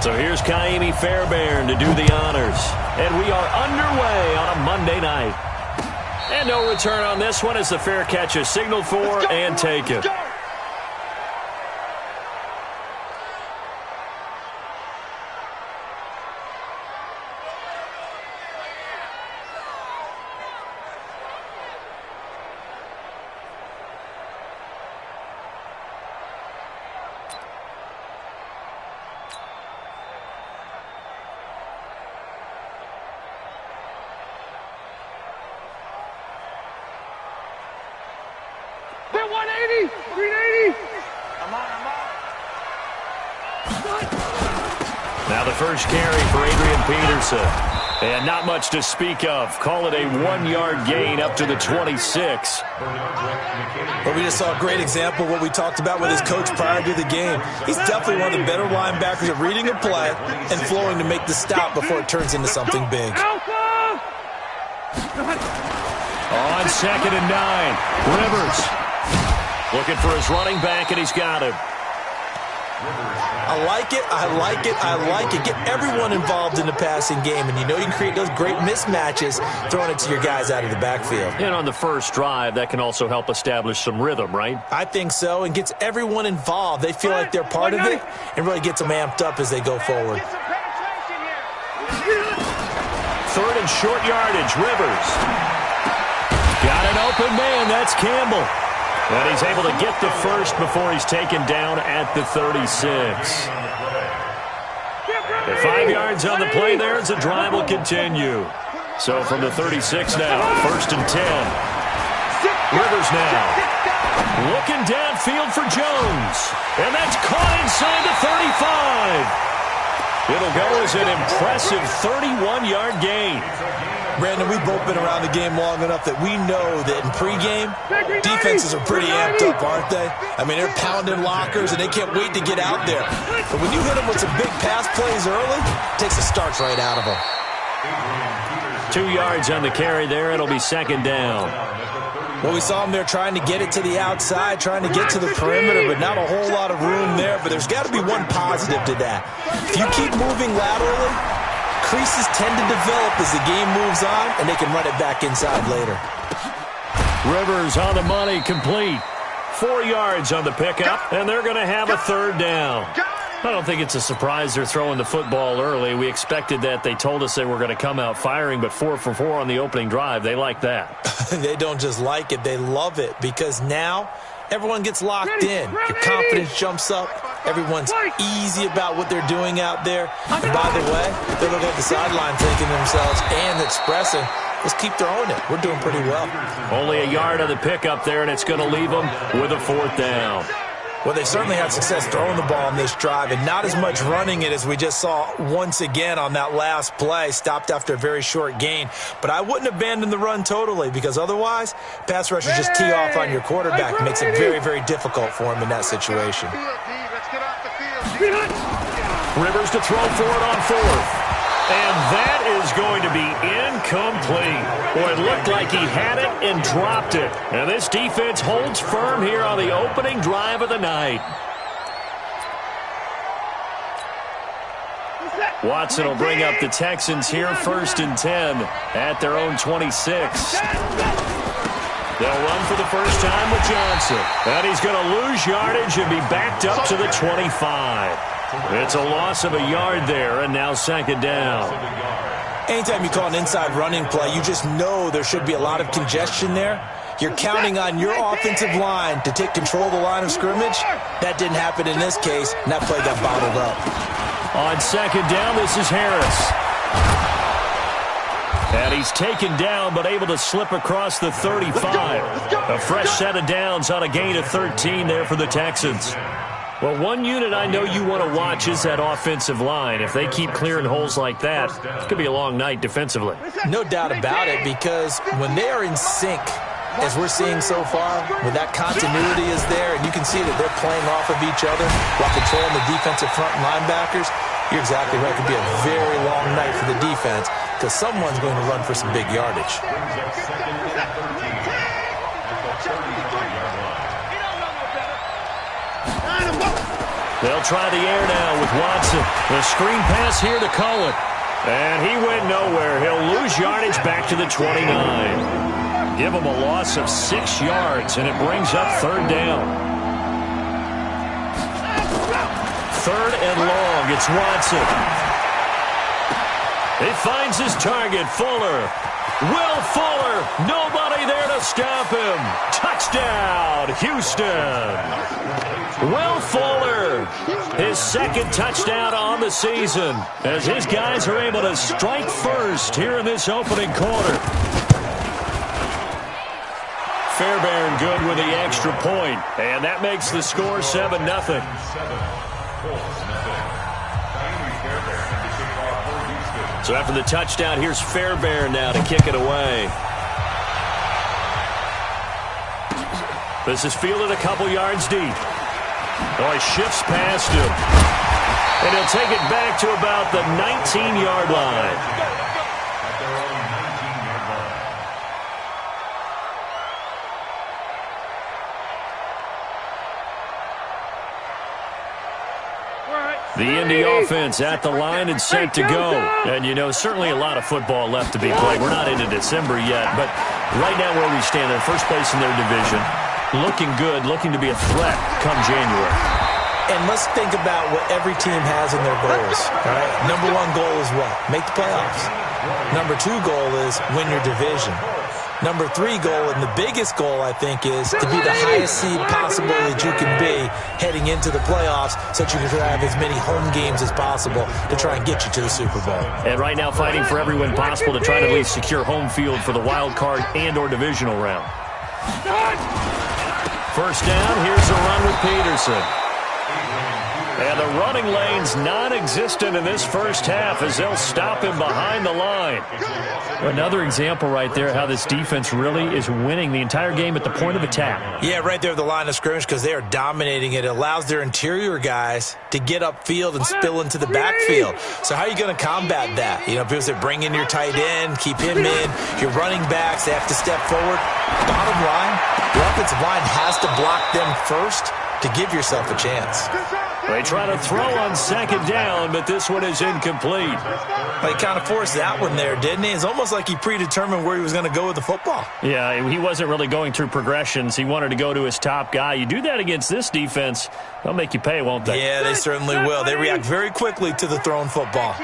So here's Kaimi Fairbairn to do the honors. And we are underway on a Monday night. And no return on this one as the fair catch is signaled for and taken. Now the first carry for Adrian Peterson. And not much to speak of. Call it a 1-yard gain up to the 26. Well, we just saw a great example of what we talked about with his coach prior to the game. He's definitely one of the better linebackers at reading a play and flowing to make the stop before it turns into something big. On 2nd and 9, Rivers looking for his running back, and he's got him. I like it, I like it, I like it. Get everyone involved in the passing game, and you know you can create those great mismatches throwing it to your guys out of the backfield. And on the first drive, that can also help establish some rhythm, right? I think so, and gets everyone involved. They feel like they're part of it, and really gets them amped up as they go forward. 3rd and short yardage, Rivers. Got an open man, that's Campbell. And he's able to get the first before he's taken down at the 36. The 5 yards on the play there as the drive will continue. So from the 36 now, 1st and 10. Rivers now. Looking downfield for Jones. And that's caught inside the 35. It'll go as an impressive 31-yard gain. Brandon, we've both been around the game long enough that we know that in pregame, defenses are pretty amped up, aren't they? I mean, they're pounding lockers, and they can't wait to get out there. But when you hit them with some big pass plays early, it takes the starch right out of them. 2 yards on the carry there. It'll be 2nd down. Well, we saw him there trying to get it to the outside, trying to get to the perimeter, but not a whole lot of room there. But there's got to be one positive to that. If you keep moving laterally, creases tend to develop as the game moves on, and they can run it back inside later. Rivers on the money, complete. 4 yards on the pickup, and they're going to have a 3rd down. I don't think it's a surprise they're throwing the football early. We expected that. They told us they were going to come out firing, but 4 for 4 on the opening drive. They like that. They don't just like it, they love it, because now everyone gets locked in. Your confidence jumps up. Everyone's easy about what they're doing out there. And by the way, they're looking at the sideline thinking to themselves and expressing, let's keep throwing it. We're doing pretty well. Only a yard on the pickup there, and it's going to leave them with a 4th down. Well, they certainly had success throwing the ball on this drive, and not as much running it as we just saw once again on that last play, stopped after a very short gain. But I wouldn't abandon the run totally, because otherwise, pass rushers just tee off on your quarterback. It makes it very, very difficult for him in that situation. Rivers to throw for it on 4th. And that is going to be incomplete. Boy, it looked like he had it and dropped it. And this defense holds firm here on the opening drive of the night. Watson will bring up the Texans here, 1st and 10 at their own 26. They'll run for the first time with Johnson. And he's going to lose yardage and be backed up to the 25. It's a loss of a yard there, and now 2nd down. Anytime you call an inside running play, you just know there should be a lot of congestion there. You're counting on your offensive line to take control of the line of scrimmage. That didn't happen in this case, and that play got bottled up. On 2nd down, this is Harris. And he's taken down, but able to slip across the 35. A fresh set of downs on a gain of 13 there for the Texans. Well, one unit I know you want to watch is that offensive line. If they keep clearing holes like that, it's going to be a long night defensively. No doubt about it, because when they are in sync, as we're seeing so far, when that continuity is there, and you can see that they're playing off of each other while controlling the defensive front linebackers, you're exactly right. It could be a very long night for the defense, because someone's going to run for some big yardage. They'll try the air now with Watson. The screen pass here to Cullen. And he went nowhere. He'll lose yardage back to the 29. Give him a loss of 6 yards, and it brings up third down. Third and long. It's Watson. He finds his target, Fuller. Will Fuller. Nobody there to stop him. Touchdown, Houston. Will Fuller, his second touchdown on the season, as his guys are able to strike first here in this opening quarter. Fairbairn good with the extra point, and that makes the score 7-0. So after the touchdown, here's Fairbairn now to kick it away. This is fielded a couple yards deep. Oh, he shifts past him. And he'll take it back to about the 19-yard line. The Indy offense at the line and set to go. And, you know, certainly a lot of football left to be played. We're not into December yet, but right now where we stand, in first place in their division, looking good, looking to be a threat come January. And let's think about what every team has in their goals. All right? Number one goal is what? Make the playoffs. Number two goal is win your division. Number three goal, and the biggest goal, I think, is to be the highest seed possible that you can be heading into the playoffs so that you can have as many home games as possible to try and get you to the Super Bowl. And right now fighting for every win possible to try to at least secure home field for the wild card and or divisional round. First down, here's a run with Peterson. And the running lane's non-existent in this first half as they'll stop him behind the line. Another example right there how this defense really is winning the entire game at the point of attack. Yeah, right there at the line of scrimmage because they are dominating it. It allows their interior guys to get upfield and spill into the backfield. So how are you going to combat that? You know, people say bring in your tight end, keep him in. Your running backs, they have to step forward. Bottom line, your offensive line has to block them first to give yourself a chance. They try to throw on second down, but this one is incomplete. Well, he kind of forced that one there, didn't he? It's almost like he predetermined where he was going to go with the football. Yeah, he wasn't really going through progressions. He wanted to go to his top guy. You do that against this defense, they'll make you pay, won't they? Yeah, they certainly will. They react very quickly to the thrown football.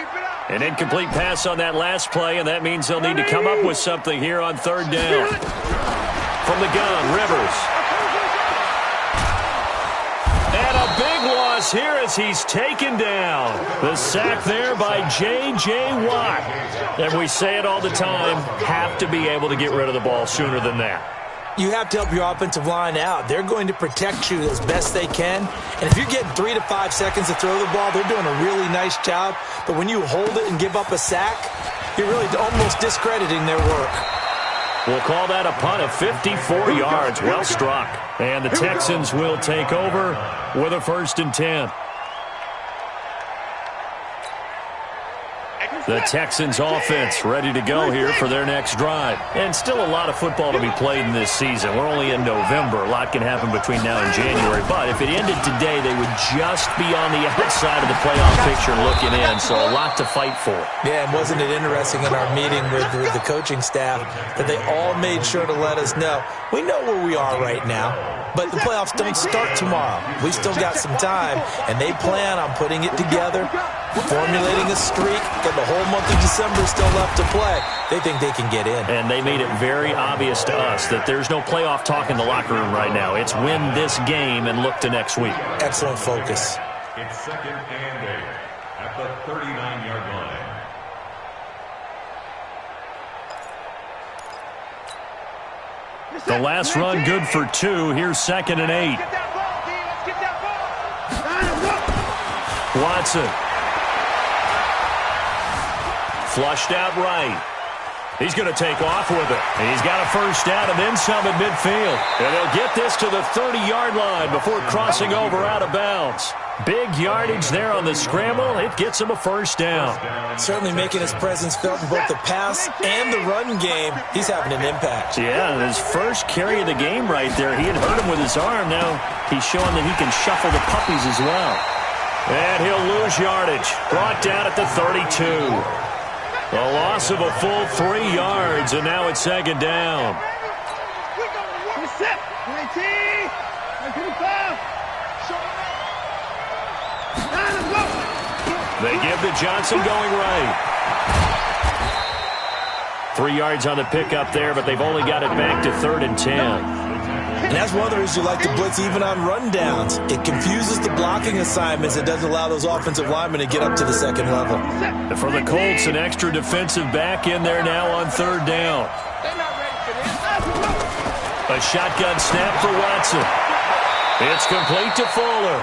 An incomplete pass on that last play, and that means they'll need to come up with something here on third down. From the gun, Rivers. And a big loss here as he's taken down. The sack there by J.J. Watt. And we say it all the time, have to be able to get rid of the ball sooner than that. You have to help your offensive line out. They're going to protect you as best they can. And if you're getting 3 to 5 seconds to throw the ball, they're doing a really nice job. But when you hold it and give up a sack, you're really almost discrediting their work. We'll call that a punt of 54 yards. Well struck. And the Texans will take over with a 1st and 10. The Texans offense ready to go here for their next drive. And still a lot of football to be played in this season. We're only in November. A lot can happen between now and January. But if it ended today, they would just be on the outside of the playoff picture looking in. So a lot to fight for. Yeah, and wasn't it interesting in our meeting with the coaching staff that they all made sure to let us know, we know where we are right now, but the playoffs don't start tomorrow. We still got some time, and they plan on putting it together, formulating a streak, got the whole month of December still left to play. They think they can get in. And they made it very obvious to us that there's no playoff talk in the locker room right now. It's win this game and look to next week. Excellent focus. It's 2nd and 8 at the 39-yard line. The last run good for 2. Here's 2nd and 8. Watson. Flushed out right. He's going to take off with it. He's got a first down and then some at midfield. And they'll get this to the 30-yard line before crossing over out of bounds. Big yardage there on the scramble. It gets him a first down. Certainly making his presence felt in both the pass and the run game. He's having an impact. Yeah, his first carry of the game right there. He had hurt him with his arm. Now he's showing that he can shuffle the puppies as well. And he'll lose yardage. Brought down at the 32. A loss of a full 3 yards, and now it's second down. They give to Johnson going right. 3 yards on the pickup there, but they've only got it back to 3rd and 10. And that's one of the reasons you like to blitz even on rundowns. It confuses the blocking assignments. It doesn't allow those offensive linemen to get up to the second level. And for the Colts, an extra defensive back in there now on 3rd down. A shotgun snap for Watson. It's complete to Fuller.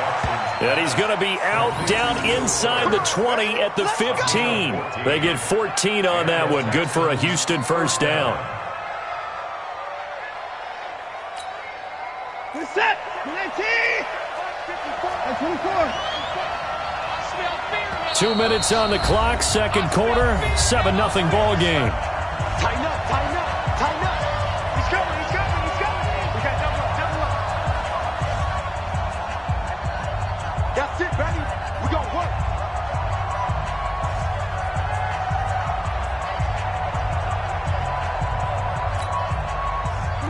And he's going to be out down inside the 20 at the 15. They get 14 on that one. Good for a Houston first down. Set. 2 minutes on the clock, second quarter, 7-0 ball game. Tighten up, tighten up, tighten up. He's coming, he's coming, he's coming. We got double up, double up. That's it, baby. We gonna work.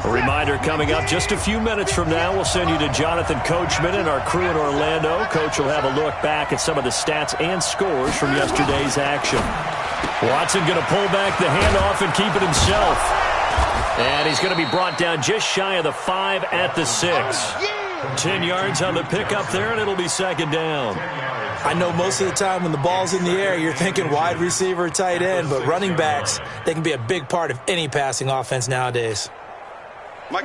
A reminder coming up just a few minutes from now. We'll send you to Jonathan Coachman and our crew in Orlando. Coach will have a look back at some of the stats and scores from yesterday's action. Watson going to pull back the handoff and keep it himself. And he's going to be brought down just shy of the 5 at the 6. 10 yards on the pickup there, and it'll be second down. I know most of the time when the ball's in the air, you're thinking wide receiver, tight end, but running backs, they can be a big part of any passing offense nowadays.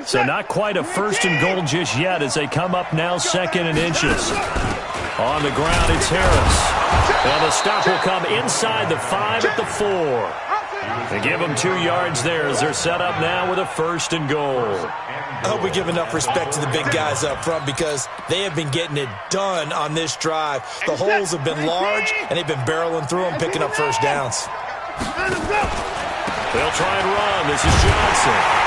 So not quite a 1st and goal just yet as they come up now 2nd and inches. On the ground, it's Harris. And the stop will come inside the 5 at the 4. They give them 2 yards there as they're set up now with a 1st and goal. I hope we give enough respect to the big guys up front because they have been getting it done on this drive. The holes have been large, and they've been barreling through them, picking up first downs. They'll try and run. This is Johnson.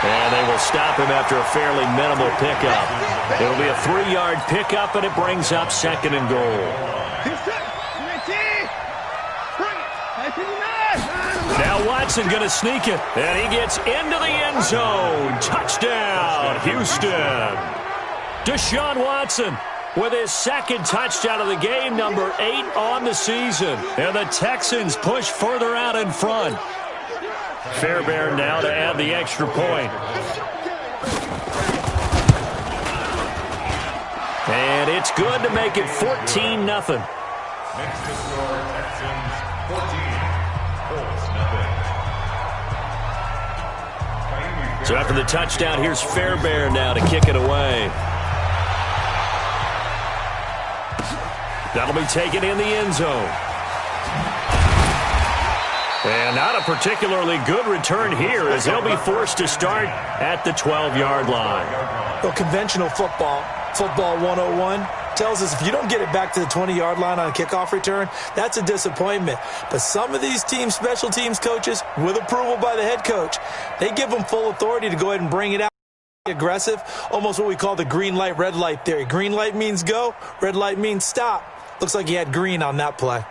And they will stop him after a fairly minimal pickup. It'll be a 3-yard pickup, and it brings up 2nd and goal. Now Watson going to sneak it, and he gets into the end zone. Touchdown, Houston. Deshaun Watson with his 2nd touchdown of the game, number 8 on the season. And the Texans push further out in front. Fairbairn now to add the extra point. And it's good to make it 14-0. Next to score, Texans 14, Colts 0. So after the touchdown, here's Fairbairn now to kick it away. That'll be taken in the end zone. And not a particularly good return here as they'll be forced to start at the 12-yard line. Well, conventional football 101, tells us if you don't get it back to the 20-yard line on a kickoff return, that's a disappointment. But some of these teams, special teams coaches, with approval by the head coach, they give them full authority to go ahead and bring it out. Aggressive, almost what we call the green light, red light theory. Green light means go, red light means stop. Looks like he had green on that play.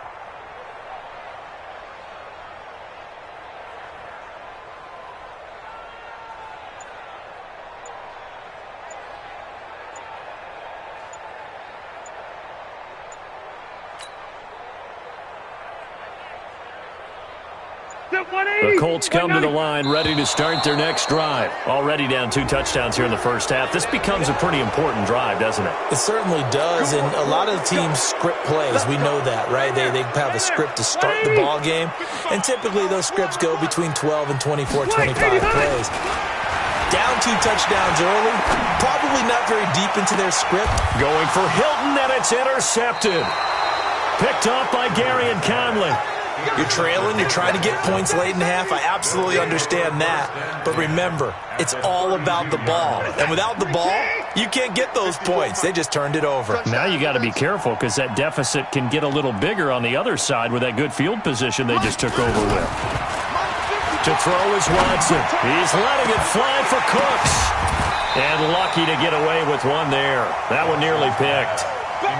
The Colts come to the line ready to start their next drive. Already down 2 touchdowns here in the first half. This becomes a pretty important drive, doesn't it? It certainly does, and a lot of the teams script plays. We know that, right? They have a script to start the ball game, and typically those scripts go between 12 and 24, 25 plays. Down 2 touchdowns early, probably not very deep into their script. Going for Hilton, and it's intercepted. Picked off by Gary and Conley. You're trailing, you're trying to get points late in the half. I absolutely understand that. But remember, it's all about the ball. And without the ball, you can't get those points. They just turned it over. Now you got to be careful because that deficit can get a little bigger on the other side with that good field position they just took over with. To throw is Watson. He's letting it fly for Cooks. And lucky to get away with one there. That one nearly picked.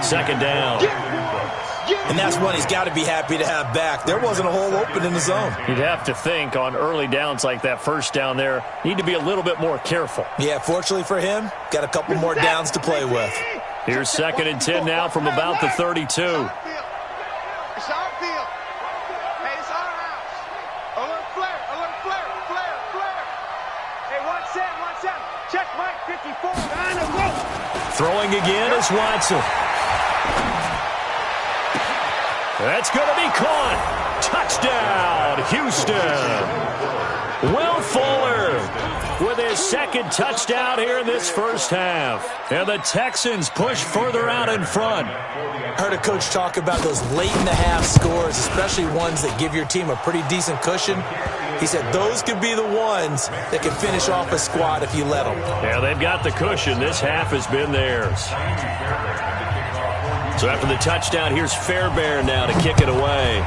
Second down. And that's one he's got to be happy to have back. There wasn't a hole open in the zone. You'd have to think on early downs like that first down there, need to be a little bit more careful. Yeah, fortunately for him, got a couple more downs to play with. Here's 2nd and 10 now from about the 32. It's our field. Hey, it's our house. Alert flare, alert flare, flare, flare. Hey, 1-7. Check Mike 54. On the rope. Throwing again is Watson. That's going to be caught. Touchdown, Houston. Will Fuller with his 2nd touchdown here in this first half. And the Texans push further out in front. I heard a coach talk about those late-in-the-half scores, especially ones that give your team a pretty decent cushion. He said those could be the ones that can finish off a squad if you let them. Yeah, they've got the cushion. This half has been theirs. So after the touchdown, here's Fairbairn now to kick it away.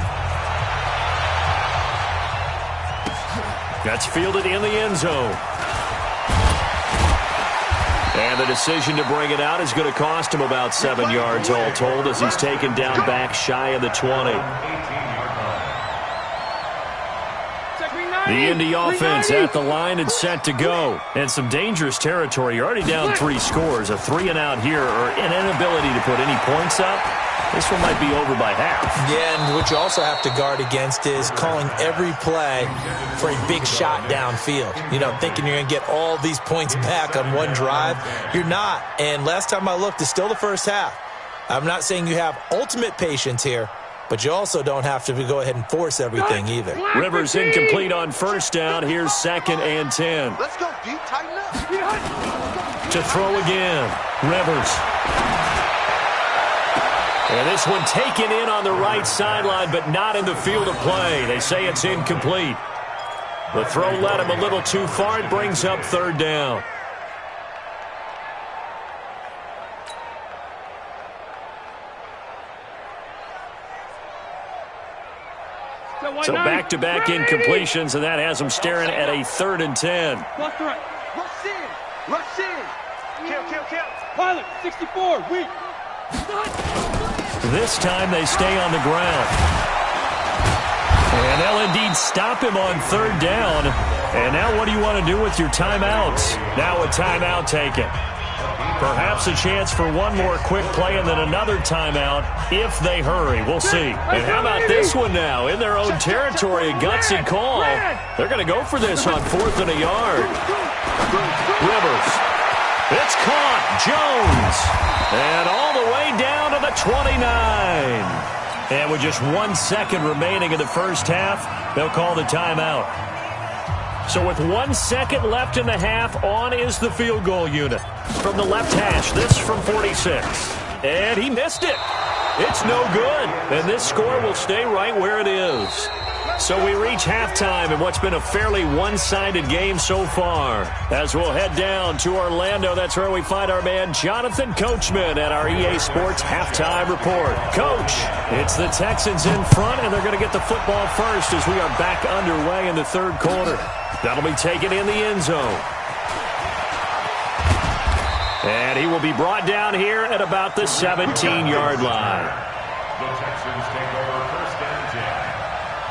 That's fielded in the end zone. And the decision to bring it out is going to cost him about 7 yards all told as he's taken down back shy of the 20. The Indy offense at the line and set to go. And some dangerous territory. You're already down 3 scores. A 3-and-out here or an inability to put any points up. This one might be over by half. Yeah, and what you also have to guard against is calling every play for a big shot downfield. You know, thinking you're going to get all these points back on one drive. You're not. And last time I looked, it's still the first half. I'm not saying you have ultimate patience here, but you also don't have to go ahead and force everything either. Rivers incomplete on first down. Here's 2nd and 10. Let's go, deep, tighten up. To throw again. Rivers. And this one taken in on the right sideline, but not in the field of play. They say it's incomplete. The throw led him a little too far. It brings up 3rd down. So back-to-back incompletions, and that has them staring at a 3rd and 10. Rush in. Rush in. Kill. Pilot, 64, weak. This time they stay on the ground. And they'll indeed stop him on 3rd down. And now what do you want to do with your timeouts? Now a timeout taken. Perhaps a chance for one more quick play and then another timeout if they hurry. We'll see. And how about this one now? In their own territory, a gutsy call. They're going to go for this on 4th and a yard. Rivers. It's caught. Jones. And all the way down to the 29. And with just 1 second remaining in the first half, they'll call the timeout. So with 1 second left in the half, on is the field goal unit. From the left hash, this from 46. And he missed it. It's no good. And this score will stay right where it is. So we reach halftime in what's been a fairly one-sided game so far. As we'll head down to Orlando, that's where we find our man Jonathan Coachman at our EA Sports Halftime Report. Coach, it's the Texans in front, and they're going to get the football first as we are back underway in the 3rd quarter. That'll be taken in the end zone. And he will be brought down here at about the 17-yard line. The Texans take over 1st and 10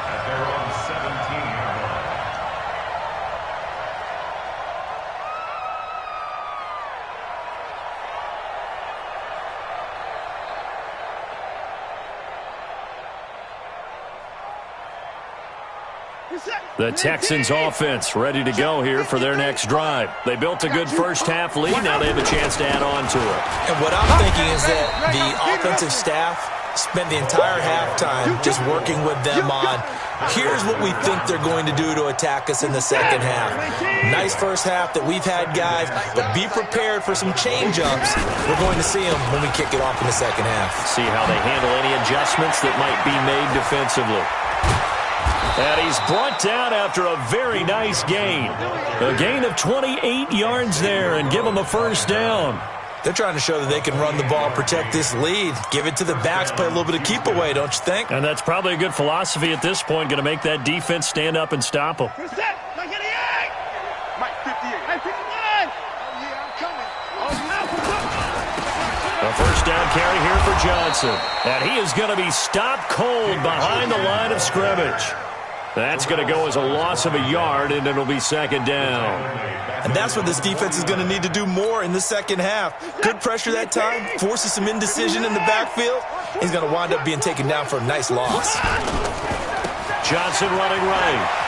at their own 17-yard line. The Texans offense ready to go here for their next drive. They built a good first half lead. Now they have a chance to add on to it. And what I'm thinking is that the offensive staff spent the entire halftime just working with them on, here's what we think they're going to do to attack us in the second half. Nice first half that we've had, guys, but be prepared for some change-ups. We're going to see them when we kick it off in the second half. See how they handle any adjustments that might be made defensively. And he's brought down after a very nice gain. A gain of 28 yards there and give him a first down. They're trying to show that they can run the ball, protect this lead, give it to the backs, play a little bit of keep away, don't you think? And that's probably a good philosophy at this point, going to make that defense stand up and stop them. Mike 58. Mike 59. Oh, yeah, I'm coming. A first down carry here for Johnson. And he is going to be stopped cold behind the line of scrimmage. That's going to go as a loss of a yard, and it'll be second down. And that's what this defense is going to need to do more in the second half. Good pressure that time, forces some indecision in the backfield. He's going to wind up being taken down for a nice loss. Johnson running right.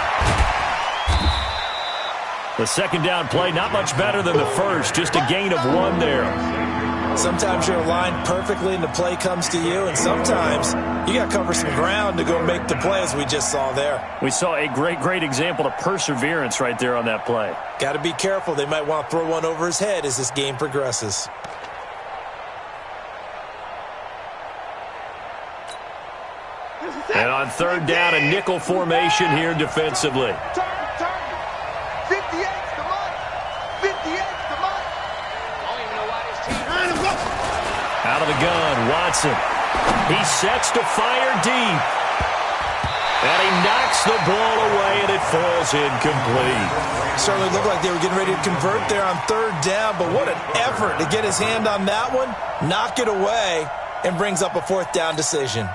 The second down play, not much better than the first, just a gain of 1 there. Sometimes you're aligned perfectly and the play comes to you, and sometimes you got to cover some ground to go make the play, as we just saw there. We saw a great example of perseverance right there on that play. Got to be careful. They might want to throw one over his head as this game progresses. And on third down, a nickel formation here defensively. Out of the gun, Watson. He sets to fire deep. And he knocks the ball away, and it falls incomplete. Certainly looked like they were getting ready to convert there on third down, but what an effort to get his hand on that one, knock it away, and brings up a fourth down decision.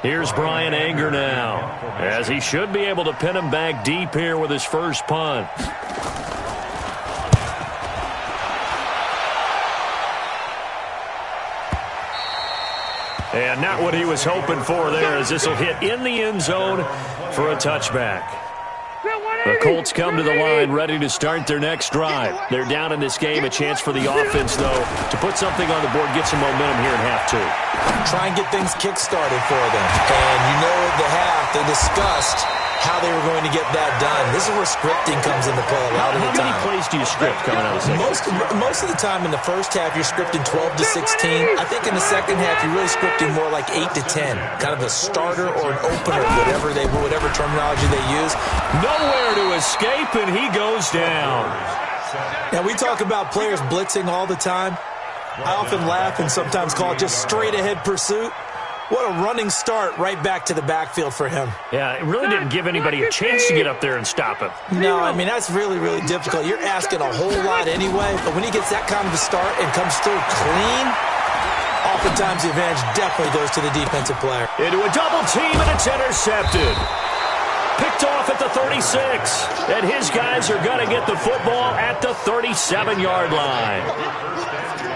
Here's Brian Anger now, as he should be able to pin him back deep here with his first punt. And not what he was hoping for there, as this will hit in the end zone for a touchback. The Colts come to the line ready to start their next drive. They're down in this game. A chance for the offense, though, to put something on the board, get some momentum here in half two. Try and get things kick-started for them. And you know at the half, they discussed how they were going to get that done. This is where scripting comes into play a lot of the time. How many plays do you script coming out of the second? Most of the time in the first half, you're scripting 12 to 16. I think in the second half, you're really scripting more like 8 to 10. Kind of a starter or an opener, whatever terminology they use. Nowhere to escape, and he goes down. Now, we talk about players blitzing all the time. I often laugh and sometimes call it just straight-ahead pursuit. What a running start right back to the backfield for him. Yeah, it really didn't give anybody a chance to get up there and stop him. No, I mean, that's really difficult. You're asking a whole lot anyway, but when he gets that kind of a start and comes through clean, oftentimes the advantage definitely goes to the defensive player. Into a double team, and it's intercepted. Picked off at the 36, and his guys are going to get the football at the 37-yard line.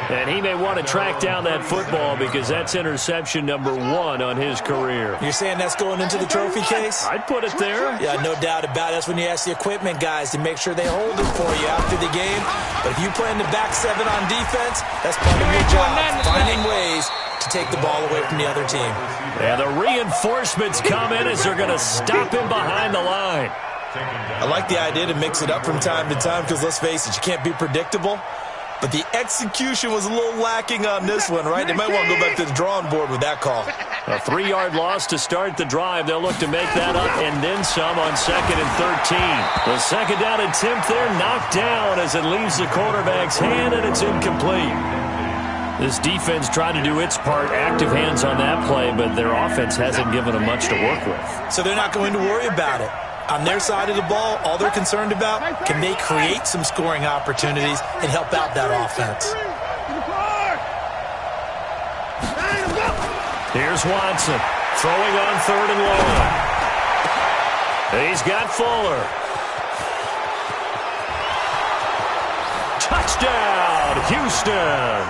And he may want to track down that football because that's interception number 1 on his career. You're saying that's going into the trophy case? I'd put it there. Yeah, no doubt about it. That's when you ask the equipment guys to make sure they hold it for you after the game. But if you play in the back 7 on defense, that's part of your job, finding ways to take the ball away from the other team. And the reinforcements come in as they're going to stop him behind the line. I like the idea to mix it up from time to time because, let's face it, you can't be predictable. But the execution was a little lacking on this one, right? They might want to go back to the drawing board with that call. A 3-yard loss to start the drive. They'll look to make that up and then some on 2nd and 13. The second down attempt there knocked down as it leaves the quarterback's hand, and it's incomplete. This defense tried to do its part, active hands on that play, but their offense hasn't given them much to work with. So they're not going to worry about it. On their side of the ball, all they're concerned about, can they create some scoring opportunities and help out that offense? Here's Watson, throwing on 3rd and long. He's got Fuller. Touchdown, Houston.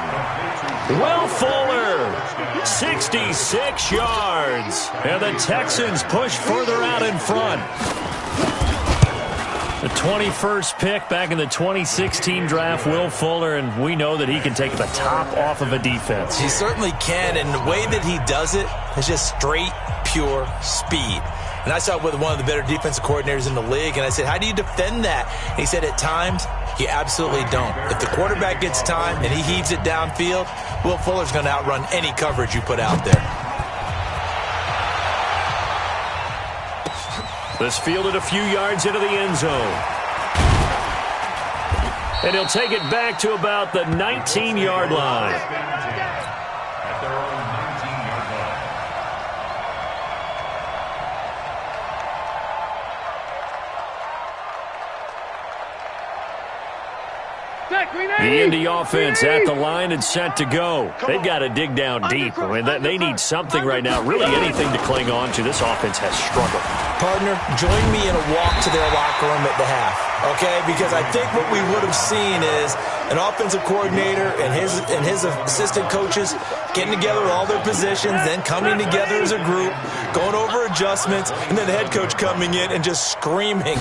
Will Fuller, 66 yards. And the Texans push further out in front. The 21st pick back in the 2016 draft, Will Fuller, and we know that he can take the top off of a defense. He certainly can, and the way that he does it is just straight, pure speed. And I saw it with one of the better defensive coordinators in the league, and I said, how do you defend that? And he said, at times, you absolutely don't. If the quarterback gets time and he heaves it downfield, Will Fuller's going to outrun any coverage you put out there. This fielded a few yards into the end zone. And he'll take it back to about the 19-yard line. At their own 19-yard line. The Indy offense at the line and set to go. They've got to dig down deep. I mean, they need something right now, really anything to cling on to. This offense has struggled. Partner, join me in a walk to their locker room at the half, okay? Because I think what we would have seen is an offensive coordinator and his assistant coaches getting together with all their positions, then coming together as a group, going over adjustments, and then the head coach coming in and just screaming,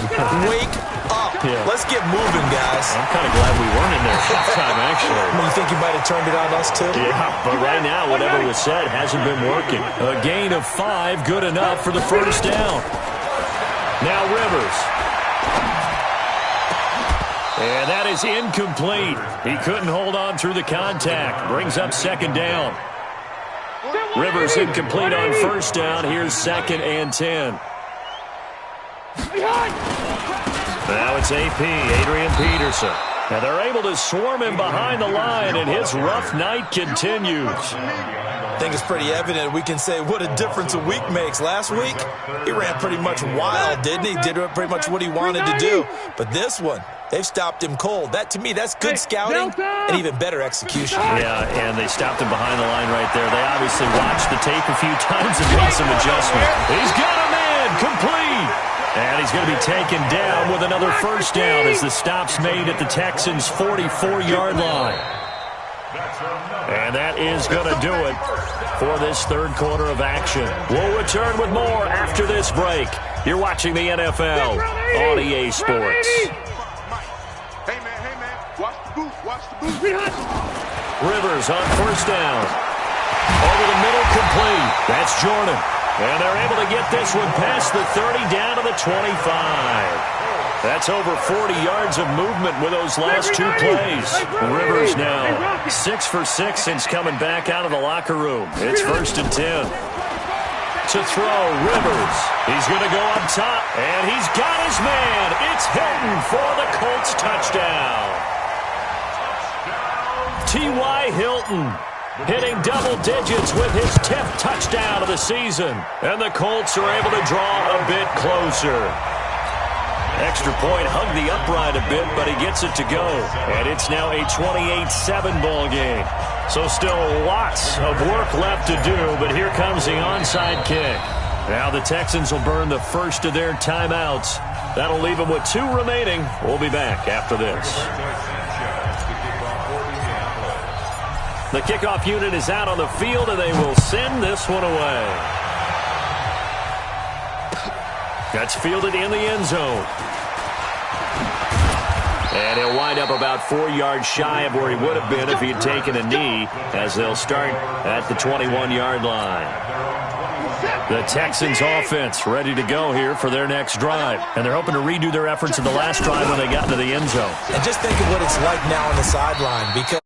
"Wake up. Yeah. Let's get moving, guys." I'm kind of glad we weren't in there halftime, actually. I mean, you think you might have turned it on us, too? Yeah, but right now, whatever was said hasn't been working. A gain of 5, good enough for the first down. Now Rivers. And that is incomplete. He couldn't hold on through the contact. Brings up second down. Rivers incomplete on first down. Here's 2nd and 10. Now it's AP, Adrian Peterson. And they're able to swarm him behind the line, and his rough night continues. I think it's pretty evident. We can say what a difference a week makes. Last week, he ran pretty much wild, didn't he? Did pretty much what he wanted to do. But this one, they've stopped him cold. That, to me, that's good scouting and even better execution. Yeah, and they stopped him behind the line right there. They obviously watched the tape a few times and made some adjustments. He's got him in, complete. And he's going to be taken down with another first down as the stop's made at the Texans' 44-yard line. And that is going to do it for this third quarter of action. We'll return with more after this break. You're watching the NFL on EA Sports. Hey, man, watch the booth. Rivers on first down. Over the middle, complete. That's Jordan. And they're able to get this one past the 30 down to the 25. That's over 40 yards of movement with those last two plays. Rivers now 6 for 6 since coming back out of the locker room. It's 1st and 10. To throw, Rivers. He's going to go up top, and he's got his man. It's Hilton for the Colts touchdown. T.Y. Hilton hitting double digits with his 10th touchdown of the season. And the Colts are able to draw a bit closer. Extra point hugged the upright a bit, but he gets it to go. And it's now a 28-7 ball game. So still lots of work left to do, but here comes the onside kick. Now the Texans will burn the first of their timeouts. That'll leave them with 2 remaining. We'll be back after this. The kickoff unit is out on the field, and they will send this one away. That's fielded in the end zone. And he'll wind up about 4 yards shy of where he would have been if he had taken a knee, as they'll start at the 21-yard line. The Texans offense ready to go here for their next drive. And they're hoping to redo their efforts in the last drive when they got into the end zone. And just think of what it's like now on the sideline, because